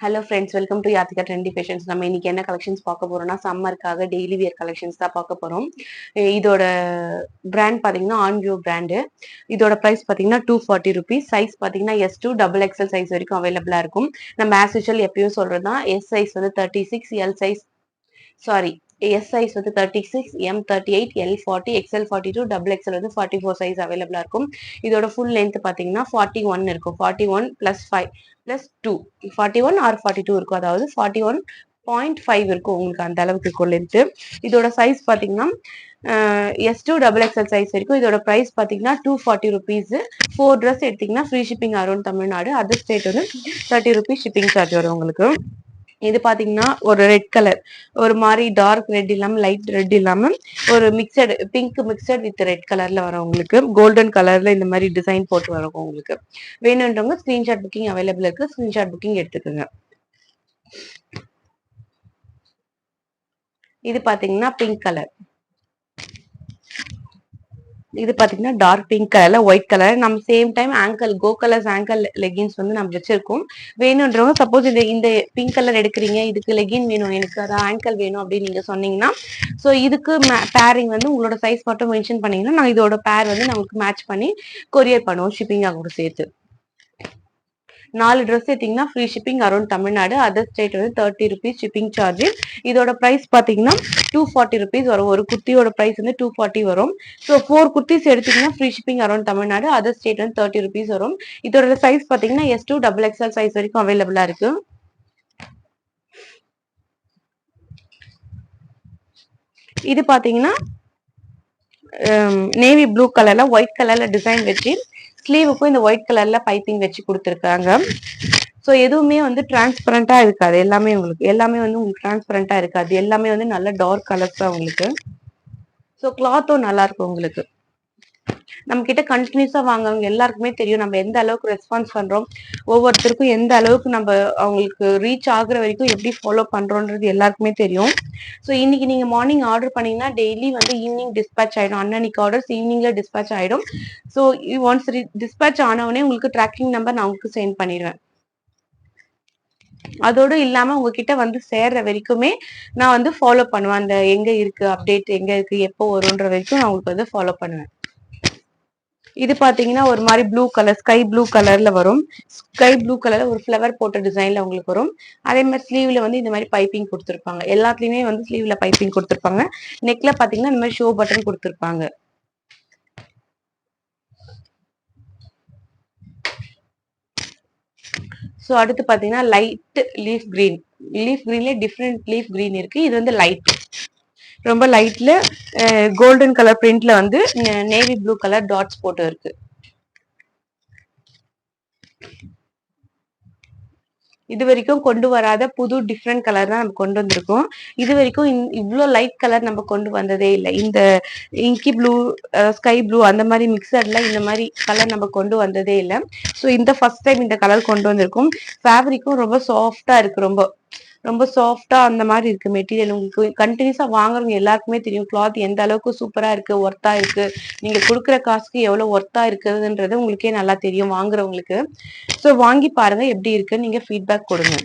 Hello friends, welcome to Yathika trendy fashions. நம்ம இன்னைக்கு என்ன கலெக்ஷன்ஸ் பார்க்க போறோம்னா, சம்மருக்காக டெய்லி வியர் கலெக்ஷன்ஸ் தான் பார்க்க போறோம். இதோட பிராண்ட் பார்த்தீங்கன்னா ஆன்வியோ பிராண்டு. இதோட ப்ரைஸ் பார்த்தீங்கன்னா 240 ருபீஸ். சைஸ் பார்த்தீங்கன்னா S2 டபுள் எக்ஸல் சைஸ் வரைக்கும் அவைலபிளா இருக்கும். நம்ம ஆஸ் யூஷுவல் எப்பயும் சொல்றது தான். எஸ் சைஸ் வந்து 36, L size sorry S size வந்து 36, M 38, L 40, XL 42, double XL வந்து 44 சைஸ் அவைலபிளா இருக்கும். இதோட ஃபுல் லென்த் பாத்தீங்கன்னா 41 இருக்கும். 41 பிளஸ் 5 பிளஸ் 2 41 ஆர் 42 இருக்கும். அதாவது 41.5 இருக்கும். உங்களுக்கு அந்த அளவுக்கு இருக்கும் லென்த். இதோட சைஸ் பாத்தீங்கன்னா S2 டபுள் எக்ஸ்எல் சைஸ் வரைக்கும். இதோட பிரைஸ் பாத்தீங்கன்னா 240 ருபீஸ். 4 ட்ரெஸ் எடுத்தீங்கன்னா free shipping around Tamil Nadu. Other state வந்து 30 ருபீஸ் ஷிப்பிங் சார்ஜ் வரும் உங்களுக்கு. இது பாத்தீங்கன்னா ஒரு ரெட் கலர், ஒரு மாதிரி டார்க் ரெட் இல்லாம லைட் ரெட் இல்லாம ஒரு mixed pink mixed with red கலர்ல வரும் உங்களுக்கு. கோல்டன் கலர்ல இந்த மாதிரி டிசைன் போட்டு வரும் உங்களுக்கு. வேணுன்றவங்க ஸ்கிரீன்ஷாட் புக்கிங் அவைலபிள் இருக்கு. ஸ்கிரீன்ஷாட் புக்கிங் எடுத்துக்கோங்க. இது பாத்தீங்கன்னா பிங்க் கலர். இது பாத்தீங்கன்னா டார்க் பிங்க் கலர்ல ஒயிட் கலர். நம்ம சேம் டைம் ஆங்கல் கோ கலர்ஸ் ஆங்கல் லெகின்ஸ் வந்து நம்ம வச்சிருக்கோம். வேணுன்றவங்க சப்போஸ் இந்த பிங்க் கலர் எடுக்கிறீங்க, இதுக்கு லெகின் வேணும், எனக்கு அதான் ஆங்கல் வேணும் அப்படின்னு நீங்க சொன்னீங்கன்னா, ஸோ இதுக்கு பேரிங் வந்து உங்களோட சைஸ் மட்டும் மென்ஷன் பண்ணீங்கன்னா நான் இதோட பேர் வந்து நமக்கு மேட்ச் பண்ணி கொரியர் பண்ணுவோம், ஷிப்பிங் கூட சேர்த்து. 4 ட்ரெஸ் எடுத்தீங்கன்னா free shipping around Tamil Nadu. Other state வந்து 30 ருபீஸ் ஷிப்பிங் சார்ஜ். இதோட பிரைஸ் பாத்தீங்கன்னா 240 ருபீஸ் வரும். ஒரு குர்த்தியோட பிரைஸ் வந்து 240 வரும். ஸோ 4 குர்த்திஸ் எடுத்தீங்கன்னா free shipping around Tamil Nadu. Other state வந்து 30 ருபீஸ் வரும். இதோட சைஸ் பாத்தீங்கன்னா S2 டபுள் எக்ஸ்எல் சைஸ் வரைக்கும் அவைலபிளா இருக்கு. இது பாத்தீங்கன்னா நேவி ப்ளூ கலர்ல ஒயிட் கலர்ல டிசைன் வச்சு ஸ்லீவுக்கும் இந்த ஒயிட் கலர்ல பைப்பிங் வச்சு கொடுத்துருக்காங்க. ஸோ எதுவுமே வந்து டிரான்ஸ்பரண்டா இருக்காது. எல்லாமே வந்து உங்களுக்கு டிரான்ஸ்பரண்டா இருக்காது. எல்லாமே வந்து நல்ல டார்க் கலர்ஸ் தான் உங்களுக்கு. ஸோ கிளாத்தும் நல்லா இருக்கும் உங்களுக்கு. நம்ம கிட்ட கண்டினியூஸா வாங்குறவங்க எல்லாருக்குமே தெரியும் நம்ம எந்த அளவுக்கு ரெஸ்பான்ஸ் பண்றோம், ஒவ்வொருத்தருக்கும் எந்த அளவுக்கு நம்ம அவங்களுக்கு ரீச் ஆகுற வரைக்கும் எப்படி ஃபாலோ பண்றோன்றது எல்லாருக்குமே தெரியும். ஸோ இன்னைக்கு நீங்க மார்னிங் ஆர்டர் பண்ணீங்கன்னா டெய்லி வந்து ஈவினிங் டிஸ்பேச் ஆயிடும். அன்னன்னைக்கு ஆர்டர்ஸ் ஈவினிங்ல டிஸ்பேச் ஆயிடும். ஸோ ஒன்ஸ் டிஸ்பேச் ஆனவொடனே உங்களுக்கு ட்ராக்கிங் நம்பர் நான் உங்களுக்கு சென்ட் பண்ணிடுவேன். அதோடு இல்லாம உங்ககிட்ட வந்து சேர்ற வரைக்குமே நான் வந்து ஃபாலோ பண்ணுவேன். அந்த எங்க இருக்கு அப்டேட், எங்க இருக்கு, எப்போ வரும்ன்ற வரைக்கும் நான் உங்களுக்கு வந்து ஃபாலோ பண்ணுவேன். இது பாத்தீங்கன்னா ஒரு மாதிரி ப்ளூ கலர், ஸ்கை ப்ளூ கலர்ல வரும். ஸ்கை ப்ளூ கலர்ல ஒரு ஃபிளவர் போட்ட டிசைன்ல உங்களுக்கு வரும். அதே மாதிரி ஸ்லீவ்ல வந்து இந்த மாதிரி பைப்பிங் கொடுத்துருப்பாங்க. எல்லாத்துலயுமே வந்து ஸ்லீவ்ல பைப்பிங் கொடுத்துருப்பாங்க. நெக்ல பாத்தீங்கன்னா இந்த மாதிரி ஷோ பட்டன் கொடுத்துருப்பாங்க. ஸோ அடுத்து பாத்தீங்கன்னா லைட் லீஃப் கிரீன். லீஃப் கிரீன்ல டிஃப்ரெண்ட் லீஃப் கிரீன் இருக்கு. இது வந்து லைட், ரொம்ப லைட்ல கோல்டன் கலர் பிரிண்ட்ல வந்து நேவி ப்ளூ கலர் டாட்ஸ் போட்டு இருக்கு. இது வரைக்கும் கொண்டு வராத புது டிஃப்ரெண்ட் கலர் தான் நம்ம கொண்டு வந்திருக்கோம். இது வரைக்கும் இவ்வளோ லைட் கலர் நம்ம கொண்டு வந்ததே இல்லை. இந்த இங்கி ப்ளூ, ஸ்கை ப்ளூ அந்த மாதிரி மிக்சர்ல இந்த மாதிரி கலர் நம்ம கொண்டு வந்ததே இல்லை. ஸோ இந்த ஃபர்ஸ்ட் டைம் இந்த கலர் கொண்டு வந்திருக்கோம். ஃபேப்ரிக்கும் ரொம்ப சாஃப்டா இருக்கு. ரொம்ப ரொம்ப சாஃப்டா அந்த மாதிரி இருக்கு மெட்டீரியல். உங்களுக்கு கண்டினியூஸா வாங்குறவங்க எல்லாருக்குமே தெரியும் கிளாத் எந்த அளவுக்கு சூப்பரா இருக்கு, ஒர்த்தா இருக்கு. நீங்க கொடுக்குற காசுக்கு எவ்வளவு ஒர்த்தா இருக்குதுன்றது உங்களுக்கே நல்லா தெரியும் வாங்குறவங்களுக்கு. ஸோ வாங்கி பாருங்க எப்படி இருக்குன்னு நீங்க ஃபீட்பேக் கொடுங்க.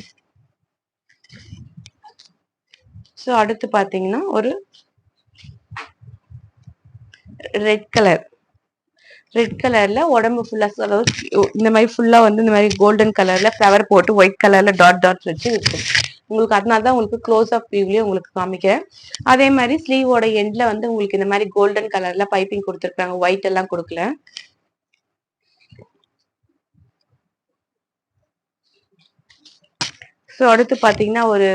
ஸோ அடுத்து பாத்தீங்கன்னா ஒரு ரெட் கலர். ரெட் கலர்ல உடம்பு ஃபுல்லா இந்த மாதிரி ஃபுல்லா வந்து இந்த மாதிரி கோல்டன் கலர்ல ஃபிளவர் போட்டு ஒயிட் கலர்ல டாட் டாட் வச்சு இருக்கும் உங்களுக்கு. அதனாலதான் உங்களுக்கு க்ளோஸ் அப் வியூலயே உங்களுக்கு காமிக்கிறேன். அதே மாதிரி ஸ்லீவோட எண்ட்ல வந்து உங்களுக்கு இந்த மாதிரி கோல்டன் கலர்ல பைப்பிங் கொடுத்துருக்காங்க. ஒயிட் எல்லாம் கொடுக்கல. ஸோ அடுத்து பாத்தீங்கன்னா ஒரு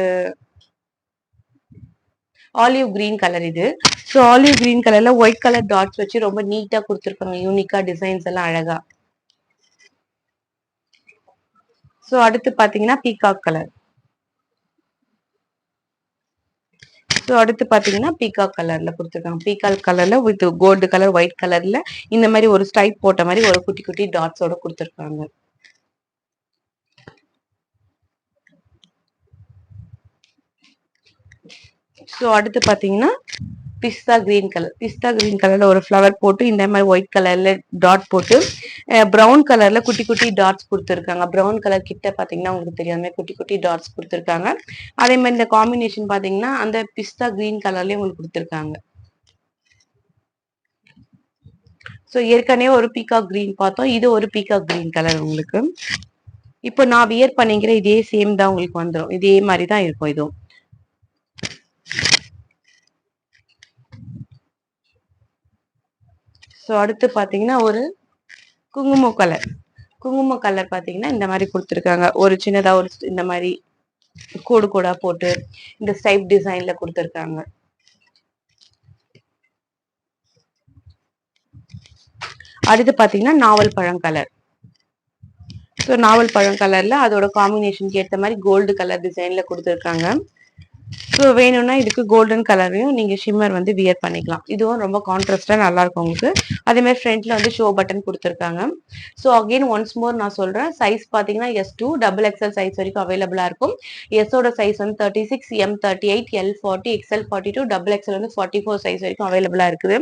ஆலிவ் கிரீன் கலர். இது ஸோ ஆலிவ் கிரீன் கலர்ல ஒயிட் கலர் டாட்ஸ் வச்சு ரொம்ப நீட்டா கொடுத்துருப்பாங்க. யூனிக்கா டிசைன்ஸ் எல்லாம் அழகா. ஸோ அடுத்து பாத்தீங்கன்னா பீகாக் கலர். ஸோ அடுத்து பாத்தீங்கன்னா பீகாக் கலர்ல கொடுத்துருக்காங்க. பீகாக் கலர்ல வித் கோல்டு கலர் ஒயிட் கலர்ல இந்த மாதிரி ஒரு ஸ்ட்ரைப் போட்ட மாதிரி ஒரு குட்டி குட்டி டாட்ஸோட கொடுத்துருக்காங்க. ஸோ அடுத்து பாத்தீங்கன்னா பிஸ்தா கிரீன் கலர். பிஸ்தா கிரீன் கலர்ல ஒரு ஃப்ளவர் போட்டு இந்த மாதிரி ஒயிட் கலர்ல டாட் போட்டு ப்ரௌன் கலர்ல குட்டி குட்டி டாட்ஸ் கொடுத்துருக்காங்க. ப்ரௌன் கலர் கிட்ட பாத்தீங்கன்னா உங்களுக்கு தெரியாம குட்டி குட்டி டாட்ஸ் கொடுத்துருக்காங்க. அதே மாதிரி இந்த காம்பினேஷன் பாத்தீங்கன்னா அந்த பிஸ்தா கிரீன் கலர்லயே உங்களுக்கு கொடுத்துருக்காங்க. ஸோ ஏற்கனவே ஒரு பீகாக் கிரீன் பார்த்தோம். இது ஒரு பீகாக் கிரீன் கலர் உங்களுக்கு. இப்போ நான் வியர் பண்ணிக்கிற இதே சேம் தான் உங்களுக்கு வந்துடும். இதே மாதிரி தான் இருக்கும் இதுவும். ஸோ அடுத்து பாத்தீங்கன்னா ஒரு குங்குமம் கலர். குங்குமம் கலர் பாத்தீங்கன்னா இந்த மாதிரி கொடுத்துருக்காங்க. ஒரு சின்னதா ஒரு இந்த மாதிரி கோடு கோடா போட்டு இந்த ஸ்டைப் டிசைன்ல கொடுத்துருக்காங்க. அடுத்து பாத்தீங்கன்னா நாவல் பழம் கலர். ஸோ நாவல் பழம் கலர்ல அதோட காம்பினேஷனுக்கு ஏற்ற மாதிரி கோல்டு கலர் டிசைன்ல கொடுத்துருக்காங்க. ஸோ வேணும்னா இதுக்கு கோல்டன் கலரையும் நீங்க ஷிம்மர் வந்து வியர் பண்ணிக்கலாம். இதுவும் ரொம்ப கான்ட்ராஸ்டா நல்லா இருக்கும் உங்களுக்கு. அதே மாதிரி ஃப்ரண்ட்ல வந்து ஷோ பட்டன் கொடுத்துருக்காங்க. ஸோ அகெயின் ஒன்ஸ் மோர் நான் சொல்றேன், சைஸ் பாத்தீங்கன்னா S2 XXL சைஸ் வரைக்கும் அவைலபிளா இருக்கும். எஸோட சைஸ் வந்து 36, M 38, L 40, XL 42, XXL வந்து 44 சைஸ் வரைக்கும் அவைலபிளா இருக்குது.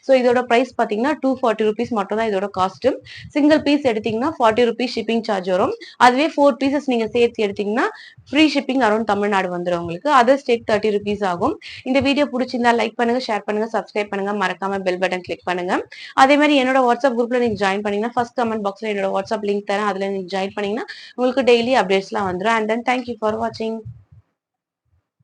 ஸோ இதோட பிரைஸ் பாத்தீங்கன்னா 240 rupees மட்டும் தான் இதோட காஸ்ட். சிங்கிள் பீஸ் எடுத்தீங்கன்னா 40 rupees ஷிப்பிங் சார்ஜ் வரும். அதுவே 4 பீசஸ் நீங்க சேர்த்து எடுத்தீங்கன்னா ஃப்ரீ ஷிப்பிங் அரௌண்ட் தமிழ்நாடு வந்துடும் உங்களுக்கு. அதர் ஸ்டேட் 30 rupees ஆகும். இந்த வீடியோ பிடிச்சிருந்தா லைக் பண்ணுங்க, ஷேர் பண்ணுங்க, சப்ஸ்கிரைப் பண்ணுங்க, மறக்காம பெல் பட்டன் கிளிக் பண்ணுங்க. அதே மாதிரி என்னோட வாட்ஸ்அப் குரூப்ல நீங்க ஜாயின் பண்ணீங்கன்னா ஃபர்ஸ்ட் கமெண்ட் பாக்ஸ்ல என்னோட வாட்ஸ்அப் லிங்க் தரேன். அதுல நீங்க ஜாயின் பண்ணீங்கன்னா உங்களுக்கு டெய்லி அப்டேட்ஸ்லாம் வந்துடும். அண்ட் தென் தேங்க்யூ ஃபார் வாட்சிங்.